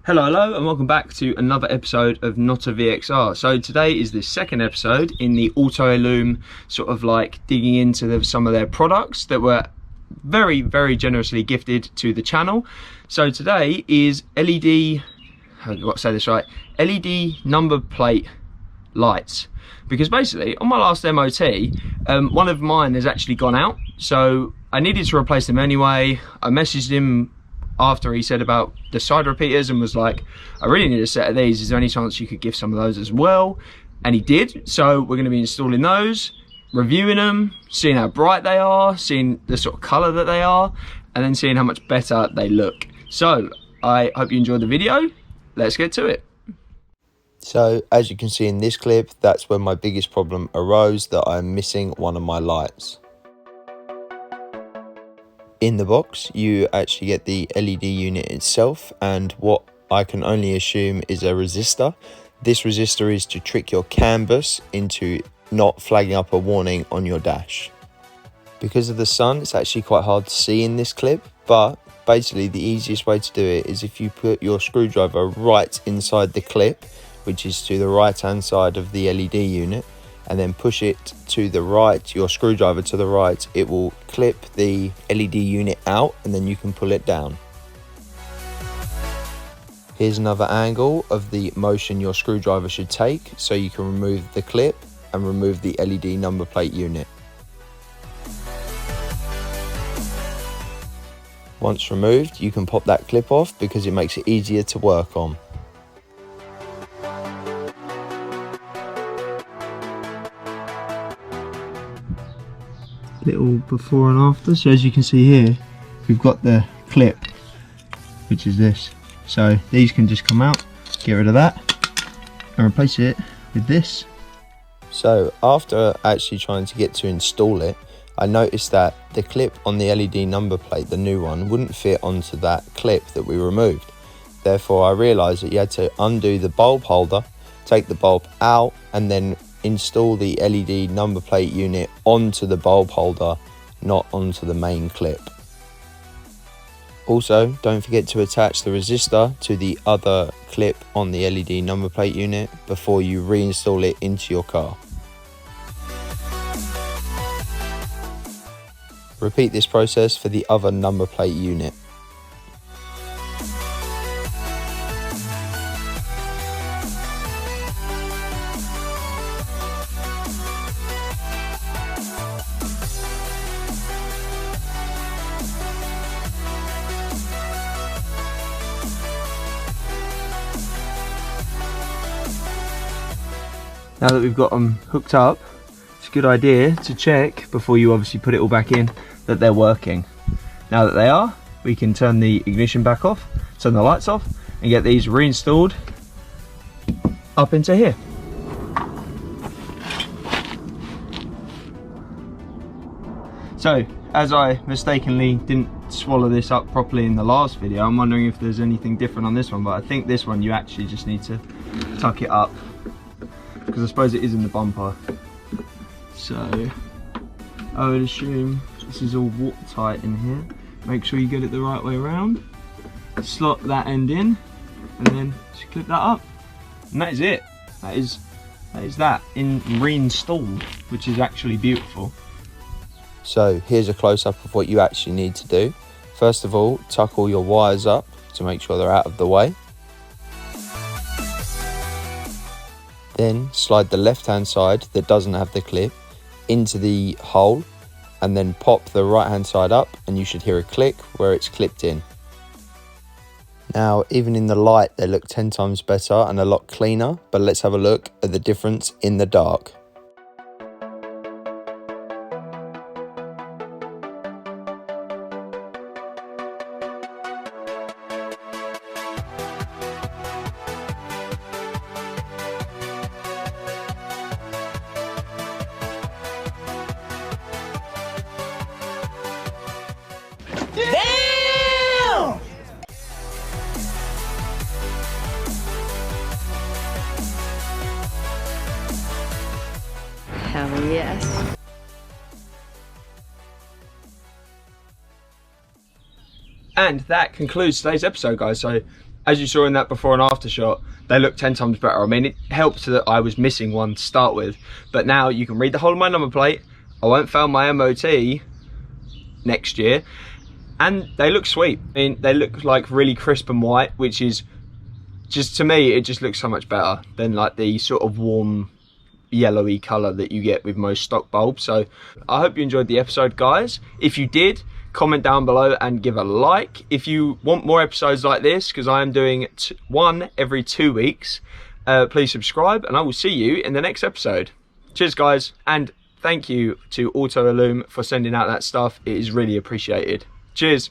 Hello and welcome back to another episode of NOTaVXR. So today is the second episode in the Autoillume sort of like digging into some of their products that were very generously gifted to the channel. So today is LED, I've got to say this right, LED number plate lights. Because basically on my last MOT, one of mine has actually gone out. So I needed to replace them anyway. I messaged him after he said about the side repeaters and was like, I really need a set of these, is there any chance you could give some of those as well? And he did. So we're going to be installing those, reviewing them, seeing how bright they are, seeing the sort of color that they are, and then seeing how much better they look. So I hope you enjoyed the video. Let's get to it. So as you can see in this clip, that's when my biggest problem arose, that I'm missing one of my lights. In the box, you actually get the LED unit itself and what I can only assume is a resistor. This resistor is to trick your canvas into not flagging up a warning on your dash. Because of the sun, it's actually quite hard to see in this clip, but basically the easiest way to do it is if you put your screwdriver right inside the clip, which is to the right hand side of the LED unit, and then push it to the right, your screwdriver to the right, it will clip the LED unit out and then you can pull it down. Here's another angle of the motion your screwdriver should take so you can remove the clip and remove the LED number plate unit. Once removed, you can pop that clip off because it makes it easier to work on. Little before and after. So as you can see here, we've got the clip, which is this. So these can just come out, get rid of that and replace it with this. So after actually trying to get to install it, I noticed that the clip on the LED number plate, the new one, wouldn't fit onto that clip that we removed. Therefore I realized that you had to undo the bulb holder, take the bulb out and then install the LED number plate unit onto the bulb holder, not onto the main clip. Also, don't forget to attach the resistor to the other clip on the LED number plate unit before you reinstall it into your car. Repeat this process for the other number plate unit. Now that we've got them hooked up, it's a good idea to check before you obviously put it all back in that they're working. Now that they are, we can turn the ignition back off, turn the lights off and get these reinstalled up into here. So as I mistakenly didn't swallow this up properly in the last video, I'm wondering if there's anything different on this one, but I think this one you actually just need to tuck it up, because I suppose it is in the bumper. So I would assume this is all watertight in here. Make sure you get it the right way around. Slot that end in and then just clip that up. And that is it. That is that in reinstalled, which is actually beautiful. So here's a close-up of what you actually need to do. First of all, tuck all your wires up to make sure they're out of the way. Then slide the left-hand side that doesn't have the clip into the hole and then pop the right-hand side up and you should hear a click where it's clipped in. Now, even in the light, they look 10 times better and a lot cleaner, but let's have a look at the difference in the dark. Damn! Hell yes. And that concludes today's episode, guys. So as you saw in that before and after shot, they look 10 times better. I mean, it helped that I was missing one to start with, but now you can read the whole of my number plate. I won't fail my MOT next year, and they look sweet. I mean, they look like really crisp and white, which is just, to me, it just looks so much better than like the sort of warm yellowy color that you get with most stock bulbs. So I hope you enjoyed the episode, guys. If you did, comment down below and give a like. If you want more episodes like this, because I am doing one every 2 weeks, please subscribe, and I will see you in the next episode. Cheers, guys, and thank you to Autoillume for sending out that stuff. It is really appreciated. Cheers.